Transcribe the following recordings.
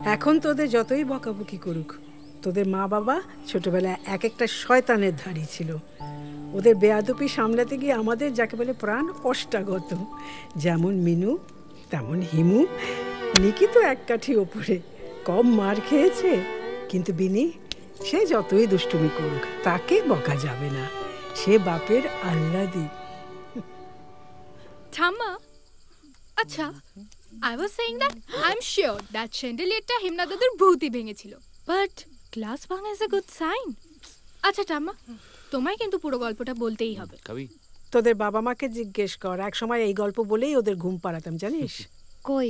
এখন তোদের যতই বকাবকি করুক, তোদের মা বাবা ছোটবেলায় এক একটা শয়তানের ধারী ছিল। ওদের বেয়াদপি সামলাতে গিয়ে আমাদের যাকে বলে প্রাণ অষ্টাগত। যেমন মিনু তেমন হিমু, নিকি তো এক কাঠি ওপরে, কম মার খেয়েছে। কিন্তু বিনি, সে যতই দুষ্টুমি করুক তাকে বকা যাবে না, সে বাপের আহ্লাদি। ঠাম্মা, আচ্ছা, I was saying that I'm sure that chandelier-টা Himanta দাদুর ভূতই ভেঙেছিল, but গ্লাস ভাঙা is a good sign. আচ্ছা ঠাম্মা, তোমায় কিন্তু পুরো গল্পটা বলতেই হবে। তোদের বাবা মাকে জিজ্ঞেস কর, এক সময় এই গল্প বলেই ওদের ঘুম পাড়াতাম জানিস। কই,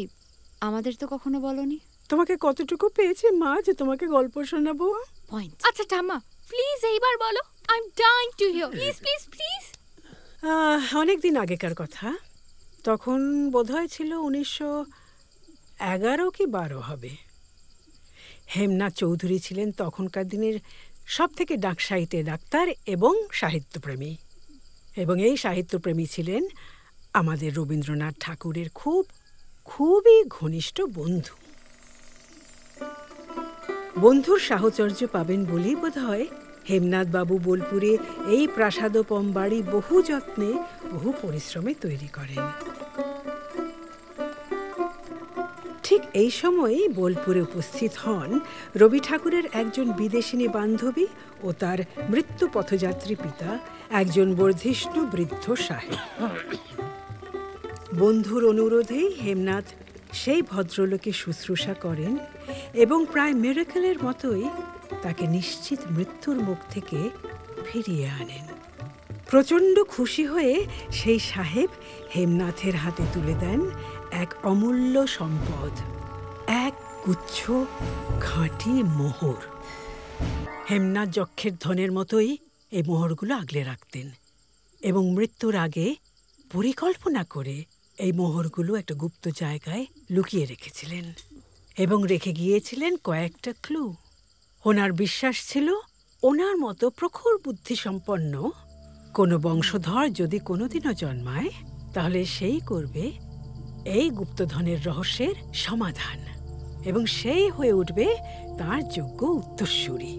আমাদের তো কখনো বলনি। তোমাকে কতটুকু পেয়েছে মা যে তোমাকে গল্প শোনাবো? পয়েন্ট। আচ্ছা ঠাম্মা, প্লিজ এইবার বলো, I'm dying to hear. Please please please. অনেক দিন আগেকার কথা, তখন বোধহয় ছিল 1911 কি 12 হবে। হেমনাথ চৌধুরী ছিলেন তখনকার দিনের সব থেকে ডাকসাইটে ডাক্তার এবং সাহিত্যপ্রেমী, এবং এই সাহিত্যপ্রেমী ছিলেন আমাদের রবীন্দ্রনাথ ঠাকুরের খুবই ঘনিষ্ঠ বন্ধু। বন্ধুর সাহচর্য পাবেন বলেই বোধহয় হেমনাথ বাবু বোলপুরে এই প্রাসাদোপম বাড়ি বহু যত্নে বহু পরিশ্রমে তৈরি করেন। ঠিক এই সময়েই বোলপুরে উপস্থিত হন রবি ঠাকুরের একজন বিদেশিনী বান্ধবী ও তার মৃত্যু পথযাত্রী পিতা, একজন বর্ধিষ্ণু বৃদ্ধ সাহেব। বন্ধুর অনুরোধেই হেমনাথ সেই ভদ্রলোকে শুশ্রূষা করেন এবং প্রায় মিরাকেলের মতোই তাকে নিশ্চিত মৃত্যুর মুখ থেকে ফিরিয়ে আনেন। প্রচণ্ড খুশি হয়ে সেই সাহেব হেমনাথের হাতে তুলে দেন এক অমূল্য সম্পদ, এক গুচ্ছ খাঁটি মোহর। হেমনাথ যক্ষের ধনের মতোই এই মোহরগুলো আগলে রাখতেন এবং মৃত্যুর আগে পরিকল্পনা করে এই মোহরগুলো একটা গুপ্ত জায়গায় লুকিয়ে রেখেছিলেন এবং রেখে গিয়েছিলেন কয়েকটা ক্লু। ওনার বিশ্বাস ছিল ওনার মতো প্রখর বুদ্ধিসম্পন্ন কোনো বংশধর যদি কোনোদিনও জন্মায়, তাহলে সেই করবে এই গুপ্তধনের রহস্যের সমাধান এবং সেই হয়ে উঠবে তার যোগ্য উত্তরসূরি।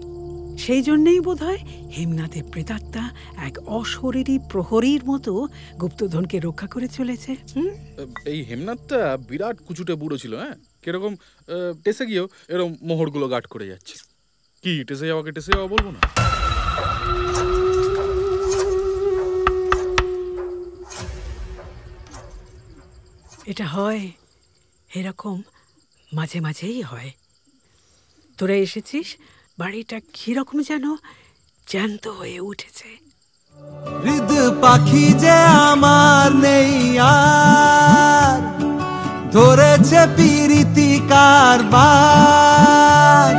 সেই জন্যেই বোধহয় হেমনাথের প্রেতাত্মা এক অশরীরী প্রহরীর মতো গুপ্তধনকে রক্ষা করে চলেছে। এই হেমনাথটা বিরাট কুচুটে বুড়ো ছিল, হ্যাঁ, কিরকম টেসে গিয়েও এরকম মোহরগুলো গার্ড করে যাচ্ছে। কি টেসে যাওয়া বলবো না? এটা হয়, এরকম মাঝে মাঝেই হয়। তোরা এসেছিস, বাড়িটা কিরকম যেন জ্যান্ত হয়ে উঠেছে। হৃদ পাখি যে আমার নেই আর, ধরেছে পিরিতি কারবার।